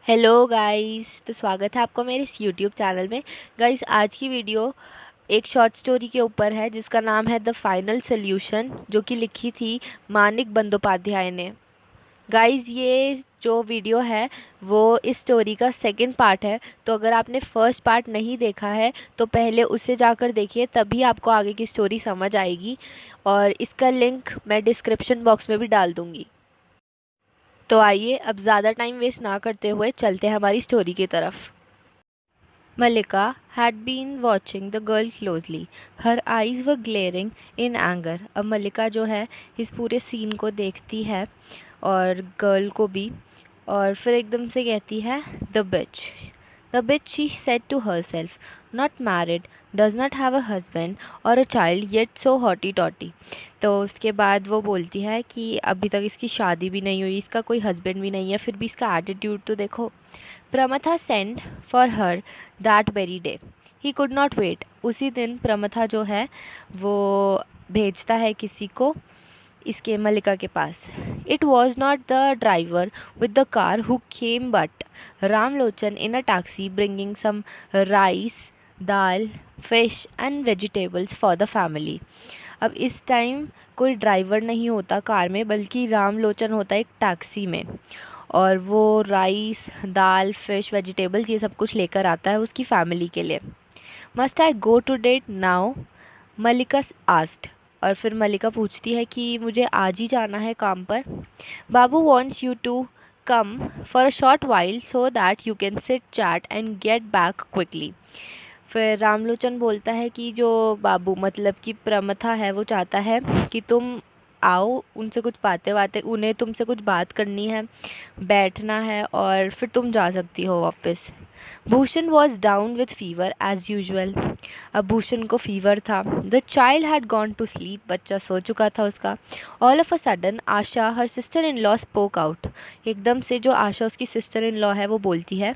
Hello guys, तो स्वागत है आपका मेरे इस यूट्यूब चैनल में। गाइस, आज की वीडियो एक शॉर्ट स्टोरी के ऊपर है जिसका नाम है द फाइनल सॉल्यूशन, जो कि लिखी थी मानिक बंदोपाध्याय ने। गाइस, ये जो वीडियो है वो इस स्टोरी का सेकंड पार्ट है। तो अगर आपने फर्स्ट पार्ट नहीं देखा है तो पहले उसे जाकर देखिए, तभी आपको आगे की स्टोरी समझ आएगी। और इसका लिंक मैं डिस्क्रिप्शन बॉक्स में भी डाल दूँगी। तो आइए अब ज़्यादा टाइम वेस्ट ना करते हुए चलते हैं हमारी स्टोरी की तरफ। Malika had been watching the girl closely. Her eyes were glaring in anger. अब मलिका जो है इस पूरे सीन को देखती है और गर्ल को भी, और फिर एकदम से कहती है the bitch. The bitch, she said to herself, not married, does not have a husband or a child, yet so haughty taughty. तो उसके बाद वो बोलती है कि अभी तक इसकी शादी भी नहीं हुई, इसका कोई हस्बैंड भी नहीं है, फिर भी इसका एटीट्यूड तो देखो। Pramatha send for her that very day. He could not wait. उसी दिन प्रमथा जो है वो भेजता है किसी को इसके मलिका के पास। It was not the driver with the car who came but Ramlochan in a taxi bringing some rice, dal, fish and vegetables for the family. अब इस टाइम कोई ड्राइवर नहीं होता कार में, बल्कि रामलोचन होता है एक टैक्सी में, और वो राइस, दाल, फिश, वेजिटेबल्स ये सब कुछ लेकर आता है उसकी फैमिली के लिए। Must I go to bed now, Malika asked. और फिर मलिका पूछती है कि मुझे आज ही जाना है काम पर। Babu wants you to come for a short while so that you can sit chat and get back quickly. फिर रामलोचन बोलता है कि जो बाबू मतलब कि प्रमथा है वो चाहता है कि तुम आओ, उनसे कुछ बातें बातें उन्हें तुमसे कुछ बात करनी है, बैठना है, और फिर तुम जा सकती हो वापस। Bhushan was down with fever as usual. अब भूषण को फीवर था। The child had gone to sleep. बच्चा सो चुका था उसका। All of a sudden Asha her sister in law spoke out. एकदम से जो आशा उसकी सिस्टर इन लॉ है वो बोलती है,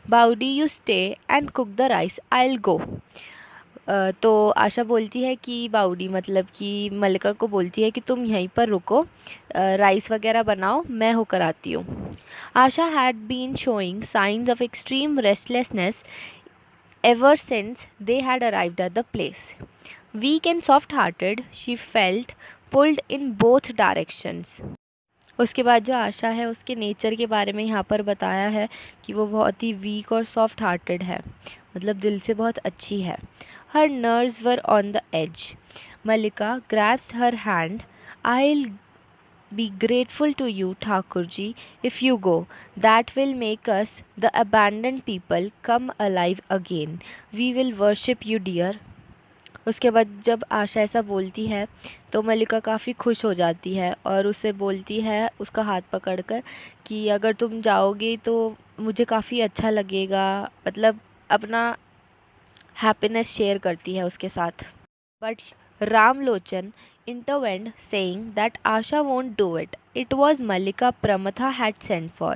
Boudi you stay and cook the rice, I will go. तो आशा बोलती है कि बाउडी मतलब कि मलिका को बोलती है कि तुम यहीं पर रुको, राइस वगैरह बनाओ, मैं होकर आती हूँ। Asha had been showing signs of extreme restlessness ever since they had arrived at the place. Weak and soft-hearted, she felt pulled in both directions. उसके बाद जो आशा है उसके नेचर के बारे में यहाँ पर बताया है कि वो बहुत ही वीक और सॉफ्ट हार्टेड है, मतलब दिल से बहुत अच्छी है। Her nerves were on the edge. Malika grabs her hand. I'll be grateful to you, Thakurji, if you go. That will make us, the abandoned people, come alive again. We will worship you, dear. उसके बाद जब आशा ऐसा बोलती है तो मलिका काफ़ी खुश हो जाती है और उसे बोलती है उसका हाथ पकड़कर कि अगर तुम जाओगे तो मुझे काफ़ी अच्छा लगेगा, मतलब अपना हैप्पीनेस शेयर करती है उसके साथ। But Ramlochan intervened, saying that Asha won't do it. It was Malika Pramatha had sent for.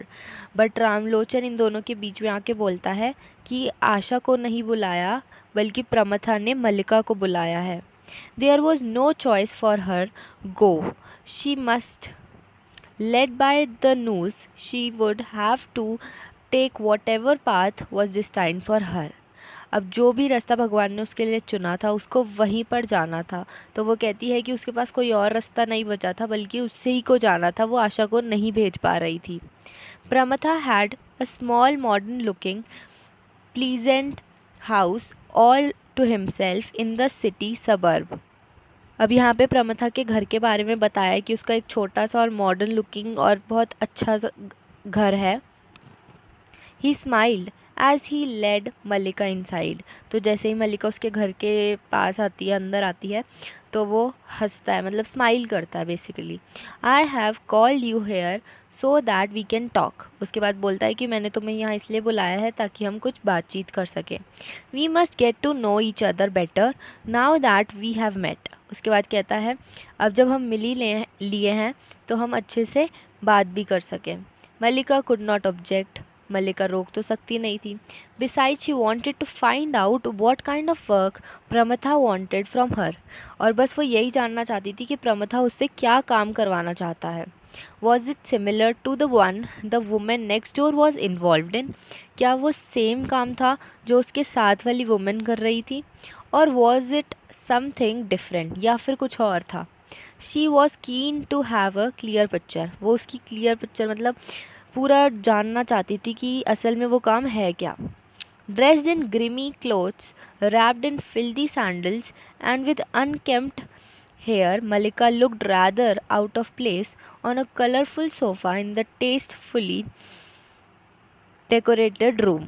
But Ramlochan इन दोनों के बीच में आके बोलता है कि आशा को नहीं बुलाया, बल्कि प्रमथा ने मलिका को बुलाया है। There was no choice for her. Go. She must. Led by the news, she would have to take whatever path was destined for her. अब जो भी रास्ता भगवान ने उसके लिए चुना था उसको वहीं पर जाना था। तो वो कहती है कि उसके पास कोई और रास्ता नहीं बचा था, बल्कि उससे ही को जाना था, वो आशा को नहीं भेज पा रही थी। Pramatha had a small modern looking pleasant house all to himself in the city suburb. अब यहाँ पे प्रमथा के घर के बारे में बताया है कि उसका एक छोटा सा और मॉडर्न लुकिंग और बहुत अच्छा सा घर है। He smiled as he led Malika inside. तो जैसे ही मलिका उसके घर के पास आती है, अंदर आती है, तो वो हंसता है, मतलब स्माइल करता है basically. I have called you here so that we can talk. उसके बाद बोलता है कि मैंने तुम्हें यहाँ इसलिए बुलाया है ताकि हम कुछ बातचीत कर सकें। We must get to know each other better now that we have met. उसके बाद कहता है अब जब हम मिल ही लिए हैं तो हम अच्छे से बात भी कर सकें। Malika could not object. Malika रोक तो सकती नहीं थी। Beside she wanted to find out what kind of work Pramatha wanted from her. और बस वो यही जानना चाहती थी कि प्रमथा उससे क्या काम करवाना चाहता है। Was it similar to the one the women next door was involve in? क्या वो सेम काम था जो उसके साथ वाली वुमेन कर रही थी? और वॉज इट समथिंग डिफरेंट, या फिर कुछ और था? She was keen to have a clear picture, वो उसकी क्लियर पिक्चर मतलब पूरा जानना चाहती थी कि असल में वो काम है क्या. Dressed in grimy clothes, wrapped in filthy sandals, and with unkempt hair, Malika looked rather out of place on a colorful sofa in the tastefully decorated room.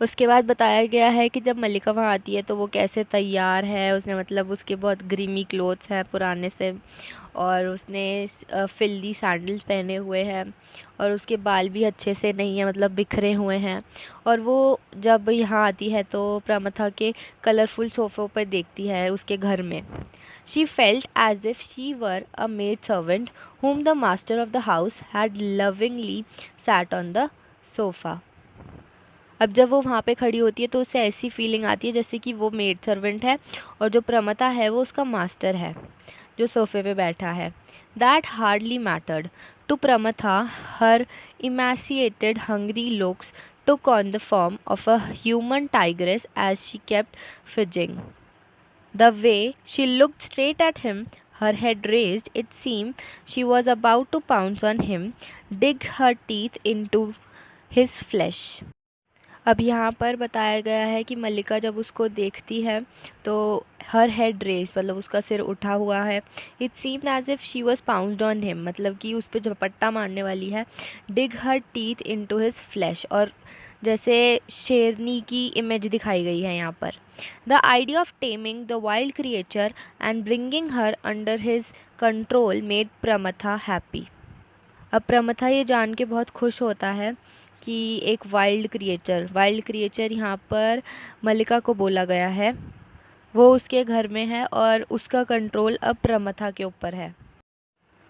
उसके बाद बताया गया है कि जब मल्लिका वहाँ आती है तो वो कैसे तैयार है. उसने मतलब उसके बहुत ग्रीमी क्लोथ्स हैं पुराने से, और उसने फिल्दी सैंडल्स पहने हुए हैं, और उसके बाल भी अच्छे से नहीं है, मतलब बिखरे हुए हैं. और वो जब यहाँ आती है तो प्रमथा के कलरफुल सोफ़ों पर देखती है उसके घर में. She felt as if she were a maid servant whom the master of the house had lovingly sat on the sofa. अब जब वो वहाँ पे खड़ी होती है तो उसे ऐसी फीलिंग आती है जैसे कि वो मेड सर्वेंट है और जो प्रमथा है वो उसका मास्टर है जो सोफे पे बैठा है. That hardly mattered to Pramatha. Her emaciated hungry looks took on the form of a human tigress as she kept fidgeting. The way she looked straight at him, her head raised, it seemed she was about to pounce on him, dig her teeth into his flesh. अब यहाँ पर बताया गया है कि मल्लिका जब उसको देखती है तो हर हेड रेस मतलब उसका सिर उठा हुआ है. It seemed as if she was pounced on him, मतलब कि उस पर झपट्टा मारने वाली है. Dig her teeth into his flesh, और जैसे शेरनी की इमेज दिखाई गई है यहाँ पर. The idea of taming the wild creature and bringing her under his control made Pramatha happy. अब प्रमथा ये जान के बहुत खुश होता है कि एक वाइल्ड क्रिएचर यहाँ पर मल्लिका को बोला गया है, वो उसके घर में है और उसका कंट्रोल अब प्रमथा के ऊपर है.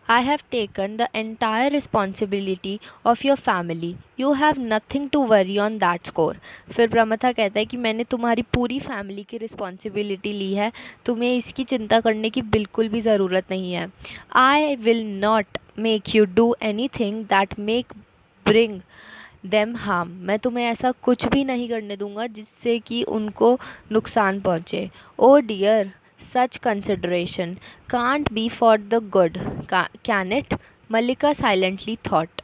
I have taken the entire responsibility of your family. You have nothing to worry on that score. फिर प्रमथा कहता है कि मैंने तुम्हारी पूरी फैमिली की रिस्पॉन्सिबिलिटी ली है, तुम्हें इसकी चिंता करने की बिल्कुल भी ज़रूरत नहीं है. I will not make you do anything that make bring them harm. मैं तुम्हें ऐसा कुछ भी नहीं करने दूंगा जिससे कि उनको नुकसान पहुँचे. Oh dear, such consideration can't be for the good, can it? Mallika silently thought.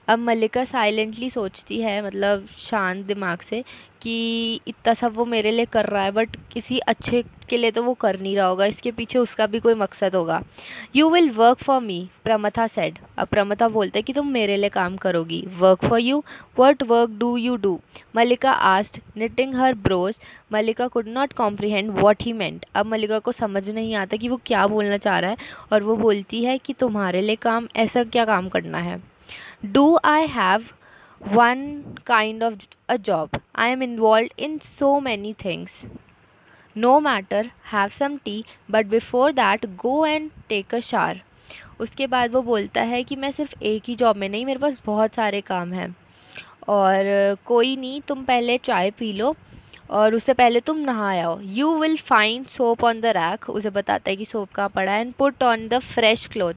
अब मल्लिका साइलेंटली सोचती है, मतलब शांत दिमाग से, कि इतना सब वो मेरे लिए कर रहा है बट किसी अच्छे के लिए तो वो कर नहीं रहा होगा, इसके पीछे उसका भी कोई मकसद होगा. You will work for me, Pramatha said. अब प्रमथा बोलते कि तुम मेरे लिए काम करोगी. Work for you? What work do you do? Mallika asked, knitting her brows. Mallika could not comprehend what he meant. अब मल्लिका को समझ नहीं आता कि वो क्या बोलना चाह रहा है, और वो बोलती है कि तुम्हारे लिए काम, ऐसा क्या काम करना है? Do I have one kind of a job? I am involved in so many things. No matter, have some tea, but before that go and take a shower. उसके बाद वो बोलता है कि मैं सिर्फ एक ही जॉब में नहीं, मेरे पास बहुत सारे काम हैं, और कोई नहीं, तुम पहले चाय पी लो और उससे पहले तुम नहा आओ. You will find soap on the rack. उसे बताता है कि सोप कहाँ पड़ा है. And put on the fresh cloth.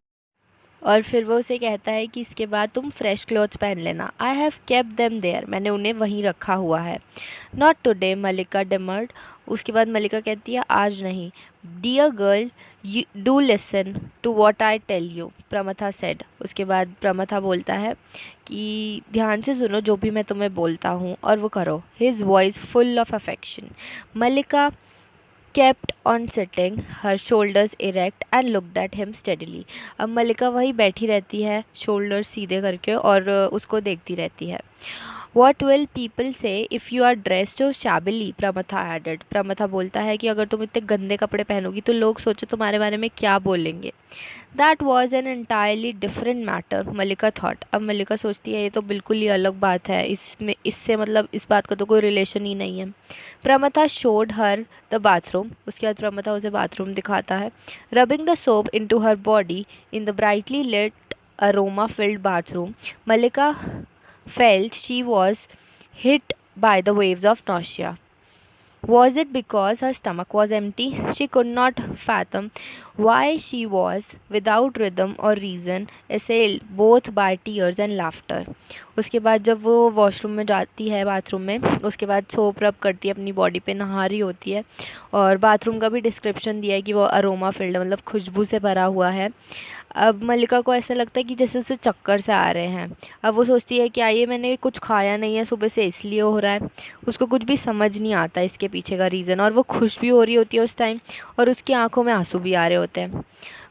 और फिर वो उसे कहता है कि इसके बाद तुम फ्रेश क्लोथ्स पहन लेना. I have kept them there. मैंने उन्हें वहीं रखा हुआ है. Not today, Mallika demurred. उसके बाद मल्लिका कहती है आज नहीं. Dear girl, you do listen to what I tell you, Pramatha said. उसके बाद प्रमथा बोलता है कि ध्यान से सुनो जो भी मैं तुम्हें बोलता हूँ और वो करो. His voice full of affection. Mallika kept on sitting, her shoulders erect and looked at him steadily. अब मल्लिका वहीं बैठी रहती है शोल्डर सीधे करके और उसको देखती रहती है. What will people say if you are dressed so shabbily? प्रमथा added. प्रमथा बोलता है कि अगर तुम इतने गंदे कपड़े पहनोगी तो लोग सोचो तुम्हारे बारे में क्या बोलेंगे. That was an entirely different matter, Mallika thought. अब मल्लिका सोचती है ये तो बिल्कुल ही अलग बात है, इससे मतलब इस बात का तो कोई रिलेशन ही नहीं है. प्रमथा showed her the bathroom. उसके बाद प्रमथा उसे बाथरूम दिखाता है. Rubbing the soap into her body in the brightly lit aroma filled bathroom, Mallika felt she was hit by the waves of nausea. Was it because her stomach was empty? She could not fathom why she was, without rhythm or reason, assailed both by tears and laughter. उसके बाद जब वो washroom में जाती है, bathroom में, उसके बाद सोप रब करती है अपनी बॉडी पे, नहा रही होती है, और बाथरूम का भी डिस्क्रिप्शन दिया है कि वो अरोमा फील्ड, मतलब खुशबू से भरा हुआ है। अब मल्लिका को ऐसा लगता है कि जैसे उसे चक्कर से आ रहे हैं। अब वो सोचती है कि आइए, मैंने कुछ खाया नहीं है सुबह से, इसलिए हो रहा है। उसको कुछ भी समझ नहीं आता इसके पीछे का रीज़न, और वो खुश भी हो रही होती है उस टाइम, और उसकी आंखों में आंसू भी आ रहे होते हैं।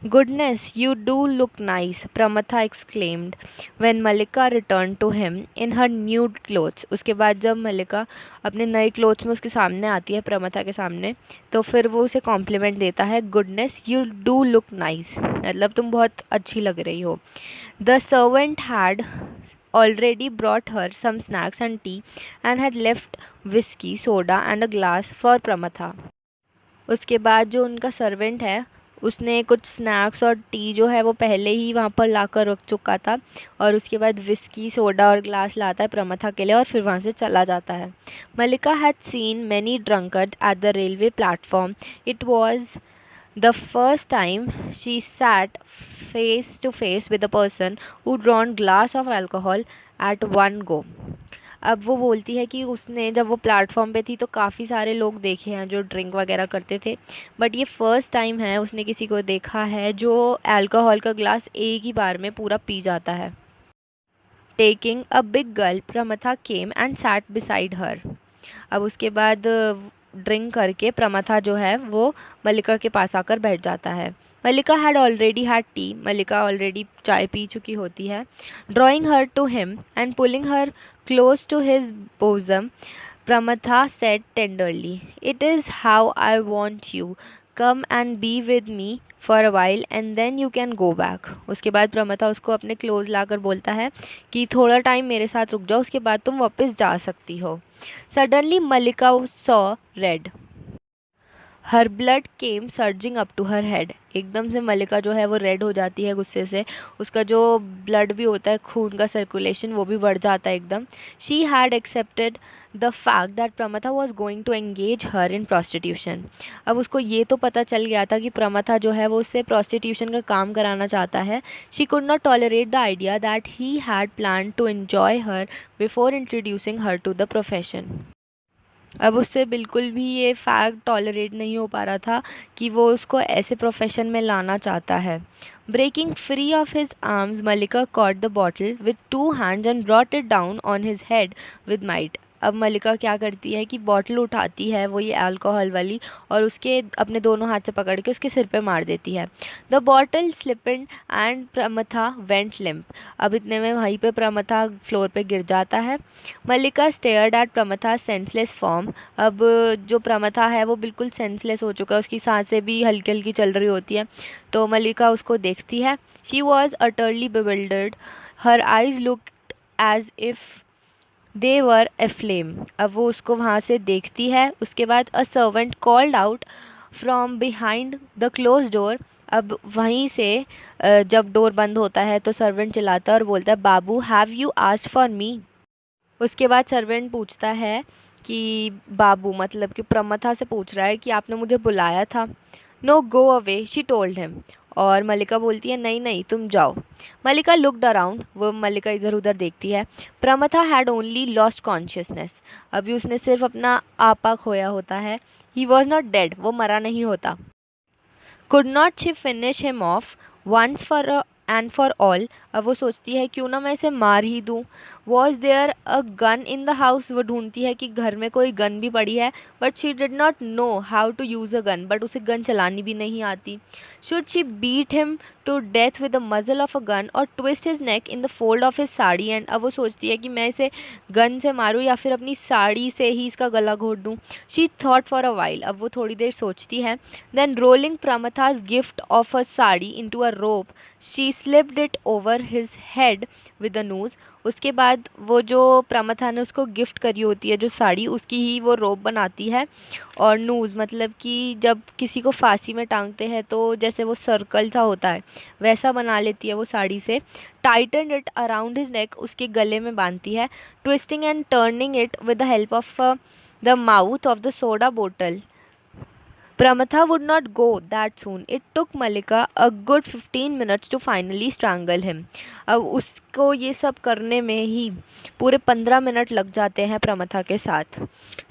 Goodness, you do look nice, Pramatha exclaimed when Malika returned to him in her nude clothes. उसके बाद जब मल्लिका अपने नए क्लोथ्स में उसके सामने आती है, प्रमथा के सामने, तो फिर वो उसे कॉम्प्लीमेंट देता है, goodness you do look nice, मतलब तुम बहुत अच्छी लग रही हो। The servant had already brought her some snacks and tea and had left whiskey, soda and a glass for Pramatha. उसके बाद जो उनका सर्वेंट है, उसने कुछ स्नैक्स और टी जो है वो पहले ही वहाँ पर ला कर रख चुका था, और उसके बाद विस्की, सोडा और ग्लास लाता है प्रमथा के लिए, और फिर वहाँ से चला जाता है। Mallika had seen many drunkard at the railway platform. It was the first time she sat face to face with a person who drawn glass of alcohol at one go. अब वो बोलती है कि उसने जब वो प्लेटफॉर्म पे थी तो काफ़ी सारे लोग देखे हैं जो ड्रिंक वगैरह करते थे, बट ये फर्स्ट टाइम है उसने किसी को देखा है जो अल्कोहल का ग्लास एक ही बार में पूरा पी जाता है। Taking a big gulp, Pramatha came and sat beside her. अब उसके बाद ड्रिंक करके प्रमथा जो है वो मल्लिका के पास आकर बैठ जाता है। Mallika had already had tea, Mallika already चाय पी चुकी होती है। Drawing her to him and pulling her close to his bosom, Pramatha said tenderly, it is how I want you, come and be with me for a while and then you can go back. उसके बाद प्रमथा उसको अपने close लाकर बोलता है कि थोड़ा time मेरे साथ रुक जाओ, उसके बाद तुम वापस जा सकती हो. Suddenly Mallika saw red. Her blood came surging up to her head. एकदम से मल्लिका जो है वो रेड हो जाती है गुस्से से. उसका जो ब्लड भी होता है, खून का सर्कुलेशन, वो भी बढ़ जाता है एकदम. She had accepted the fact that Pramatha was going to engage her in prostitution. अब उसको ये तो पता चल गया था कि प्रमथा जो है वो उससे प्रोस्टिट्यूशन का काम कराना चाहता है. She could not tolerate the idea that he had plan to enjoy her before introducing her to the profession. अब उससे बिल्कुल भी ये फैक्ट टॉलरेट नहीं हो पा रहा था कि वो उसको ऐसे प्रोफेशन में लाना चाहता है. Breaking free of his arms, Mallika caught the bottle with two hands and brought it down on his head with might. अब मल्लिका क्या करती है कि बॉटल उठाती है, वो ये अल्कोहल वाली, और उसके अपने दोनों हाथ से पकड़ के उसके सिर पे मार देती है. The bottle slipped and Pramatha went limp. अब इतने में वहीं पे प्रमथा फ्लोर पे गिर जाता है. मल्लिका स्टेयर्ड एट प्रमथा सेंसलेस फॉर्म. अब जो प्रमथा है वो बिल्कुल सेंसलेस हो चुका है, उसकी सांसें भी हल्की हल्की चल रही होती है. तो मल्लिका उसको देखती है. She was utterly bewildered. Her eyes looked as if they were aflame. अब वो उसको वहाँ से देखती है. उसके बाद a servant called out from behind the close door. अब वहीं से जब डोर बंद होता है तो सर्वेंट चिल्लाता है और बोलता है, Babu have you asked for me. उसके बाद सर्वेंट पूछता है कि बाबू, मतलब कि प्रमथा से पूछ रहा है कि आपने मुझे बुलाया था. No, go away, she told him. और मल्लिका बोलती है, नहीं नहीं, तुम जाओ. Mallika looked around. वो मल्लिका इधर उधर देखती है. Pramatha had only lost consciousness. अभी उसने सिर्फ अपना आपा खोया होता है. ही वॉज नॉट डेड, वो मरा नहीं होता. Could not she finish him off once for and for all. अब वो सोचती है क्यों ना मैं इसे मार ही दूँ. Was there a gun in the house. वो ढूंढती है कि घर में कोई गन भी पड़ी है, but she did not know how to use a gun. But उसे गन चलानी भी नहीं आती. Should she beat him to death with the muzzle of a gun और twist his neck in the fold of his sari. And अब वो सोचती है कि मैं इसे गन से मारूँ या फिर अपनी साड़ी से ही इसका गला घोट दूँ. She thought for a while. अब वो थोड़ी देर सोचती है. Then rolling Pramatha's gift of a sari into a rope, she slipped it over his head with a noose. उसके बाद वो जो प्रमथा ने उसको गिफ्ट करी होती है जो साड़ी, उसकी ही वो रोप बनाती है. और नूज़ मतलब कि जब किसी को फांसी में टांगते हैं तो जैसे वो सर्कल सा होता है वैसा बना लेती है वो साड़ी से. Titan it around his neck, उसके गले में बांधती है. Twisting and turning it with the help of the mouth of the soda bottle. Pramatha would not go that soon. It took Malika a good 15 minutes to finally strangle him. अब उसको ये सब करने में ही पूरे 15 मिनट लग जाते हैं प्रमथा के साथ.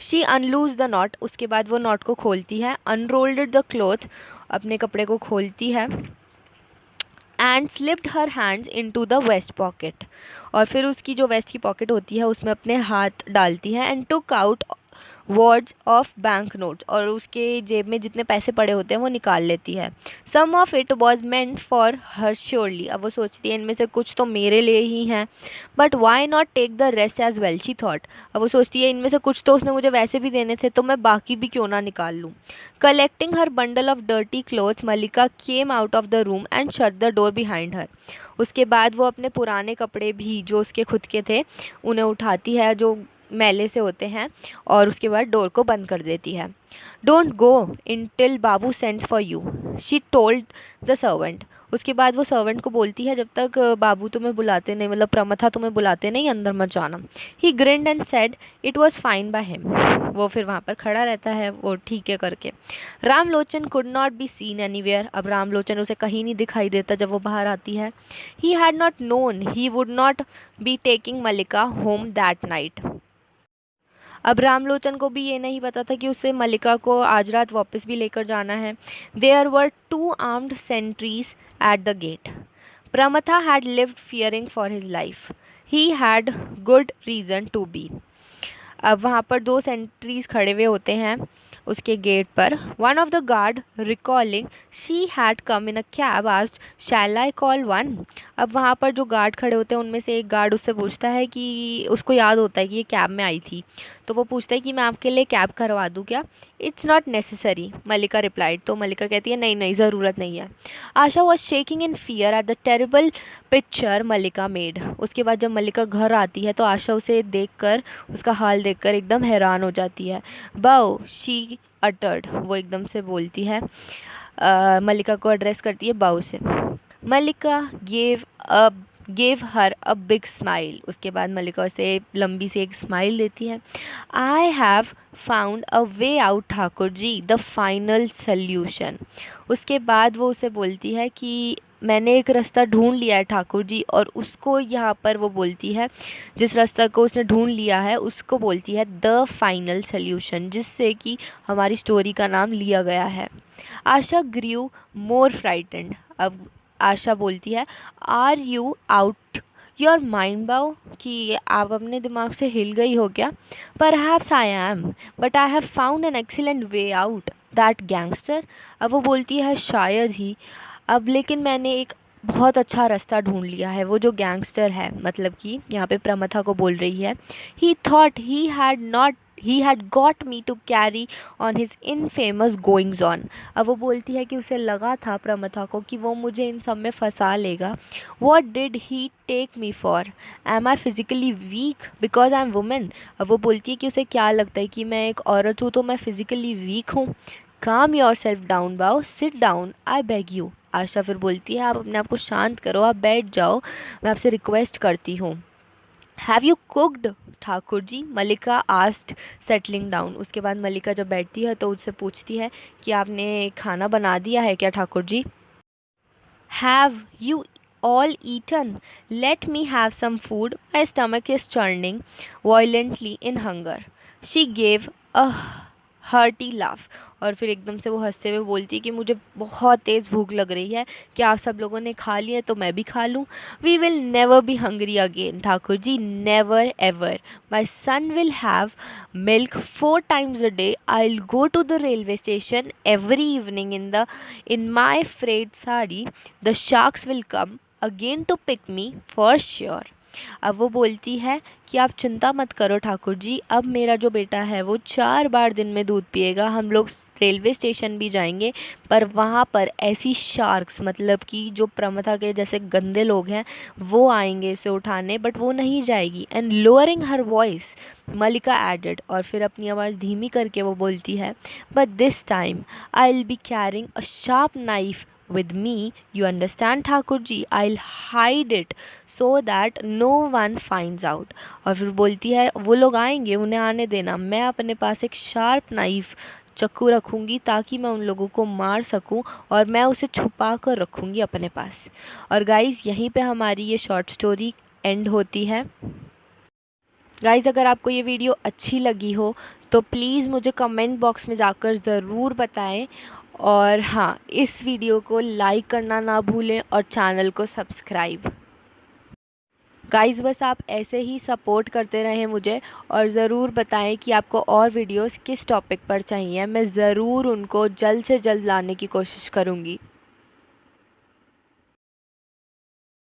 She unloosed the knot. उसके बाद वो नॉट को खोलती है. Unrolled the cloth. अपने कपड़े को खोलती है. And slipped her hands into the vest pocket. और फिर उसकी जो वेस्ट की पॉकेट होती है उसमें अपने हाथ डालती है. And took out words of bank notes. और उसके जेब में जितने पैसे पड़े होते हैं वो निकाल लेती है. Some of it was meant for her surely. अब वो सोचती है इनमें से कुछ तो मेरे लिए ही हैं. But why not take the rest as well, she thought. अब वो सोचती है इनमें से कुछ तो उसने मुझे वैसे भी देने थे तो मैं बाकी भी क्यों ना निकाल लूँ. Collecting her bundle of dirty clothes Malika came out of the room and shut the door behind her. उसके बाद वो अपने पुराने कपड़े भी जो उसके खुद के थे उन्हें उठाती है जो मैले से होते हैं और उसके बाद डोर को बंद कर देती है. Don't go until Babu sends for you, she told the servant. उसके बाद वो सर्वेंट को बोलती है जब तक बाबू तुम्हें बुलाते नहीं, मतलब प्रमथा तुम्हें बुलाते नहीं, अंदर मत जाना. He grinned and said it was fine by him. वो फिर वहाँ पर खड़ा रहता है वो ठीक है करके. Ramlochan could not be seen anywhere. अब रामलोचन उसे कहीं नहीं दिखाई देता जब वो बाहर आती है. He had not known he would not be taking Malika home that night. अब रामलोचन को भी ये नहीं पता था कि उसे मलिका को आज रात वापस भी लेकर जाना है. There were 2 armed sentries at the gate. Pramatha had lived fearing for his life. He had good reason to be. अब वहाँ पर 2 सेंट्रीज खड़े हुए होते हैं उसके गेट पर. One of the guard recalling she had come in a cab asked shall I call one. अब वहाँ पर जो गार्ड खड़े होते हैं उनमें से एक गार्ड उससे पूछता है कि उसको याद होता है कि ये कैब में आई थी तो वो पूछता है कि मैं आपके लिए कैब करवा दूँ क्या. It's not necessary Malika replied. तो मलिका कहती है नहीं नहीं ज़रूरत नहीं है. Asha was shaking in fear at the terrible picture Malika made. उसके बाद जब मलिका घर आती है तो आशा उसे देखकर उसका हाल देखकर एकदम हैरान हो जाती है. बाओ शी अटर्ड. वो एकदम से बोलती है मलिका को एड्रेस करती है बाऊ से. Malika gave her a big smile. उसके बाद मलिका उसे लंबी सी एक स्माइल देती है. I have found a way out Thakur ji, the final solution. उसके बाद वो उसे बोलती है कि मैंने एक रास्ता ढूंढ लिया है ठाकुर जी. और उसको यहाँ पर वो बोलती है जिस रास्ता को उसने ढूंढ लिया है उसको बोलती है द फाइनल सल्यूशन, जिससे कि हमारी स्टोरी का नाम लिया गया है. Asha grew more frightened. अब आशा बोलती है are you out your mind बाओ, कि आप अपने दिमाग से हिल गई हो क्या. Perhaps I am but I have found an excellent way out that gangster. अब वो बोलती है शायद ही. अब लेकिन मैंने एक बहुत अच्छा रास्ता ढूंढ लिया है. वो जो गैंगस्टर है मतलब कि यहाँ पे प्रमथा को बोल रही है. He thought he had got me to carry on his infamous goings on. अब वो बोलती है कि उसे लगा था प्रमथा को कि वो मुझे इन सब में फंसा लेगा. What did he take me for, am I physically weak because I am women. अब वो बोलती है कि उसे क्या लगता है कि मैं एक औरत हूँ तो मैं फिज़िकली वीक हूँ. Calm yourself down Bou, sit down I beg you. Asha फिर बोलती है आप अपने आप को शांत करो, आप बैठ जाओ, मैं आपसे रिक्वेस्ट करती हूँ. Have you cooked Thakur ji, Malika asked settling down. उसके बाद मलिका जब बैठती है तो उससे पूछती है कि आपने खाना बना दिया है क्या Thakur ji. Have you all eaten? Let me have some food. My stomach is churning violently in hunger. She gave a hearty laugh. और फिर एकदम से वो हंसते हुए बोलती है कि मुझे बहुत तेज़ भूख लग रही है, क्या आप सब लोगों ने खा लिया तो मैं भी खा लूँ. We will never be hungry again Thakur ji, never ever. My son will have milk 4 times a day. I'll go to the railway station every evening in my frayed sari. The sharks will come again to pick me for sure. अब वो बोलती है कि आप चिंता मत करो ठाकुर जी, अब मेरा जो बेटा है वो 4 बार दिन में दूध पिएगा. हम लोग रेलवे स्टेशन भी जाएंगे पर वहाँ पर ऐसी शार्क्स मतलब कि जो प्रमथा के जैसे गंदे लोग हैं वो आएंगे इसे उठाने, बट वो नहीं जाएगी. And lowering her voice Malika added. और फिर अपनी आवाज़ धीमी करके वो बोलती है but this time I will be carrying a sharp knife with me, you understand Thakur ji, I'll hide it so that no one finds out। और फिर बोलती है वो लोग आएंगे, उन्हें आने देना, मैं अपने पास एक शार्प नाइफ चाकू रखूँगी ताकि मैं उन लोगों को मार सकूं, और मैं उसे छुपा कर रखूँगी अपने पास। और गाइज़ यहीं पे हमारी ये शॉर्ट स्टोरी एंड होती है। गाइज़ अगर आपको ये वीडियो अच्छी लगी हो तो प्लीज़ मुझे कमेंट बॉक्स में जाकर ज़रूर बताएं, और हाँ, इस वीडियो को लाइक करना ना भूलें और चैनल को सब्सक्राइब। गाइज़ बस आप ऐसे ही सपोर्ट करते रहें मुझे, और ज़रूर बताएं कि आपको और वीडियोस किस टॉपिक पर चाहिए, मैं ज़रूर उनको जल्द से जल्द लाने की कोशिश करूँगी।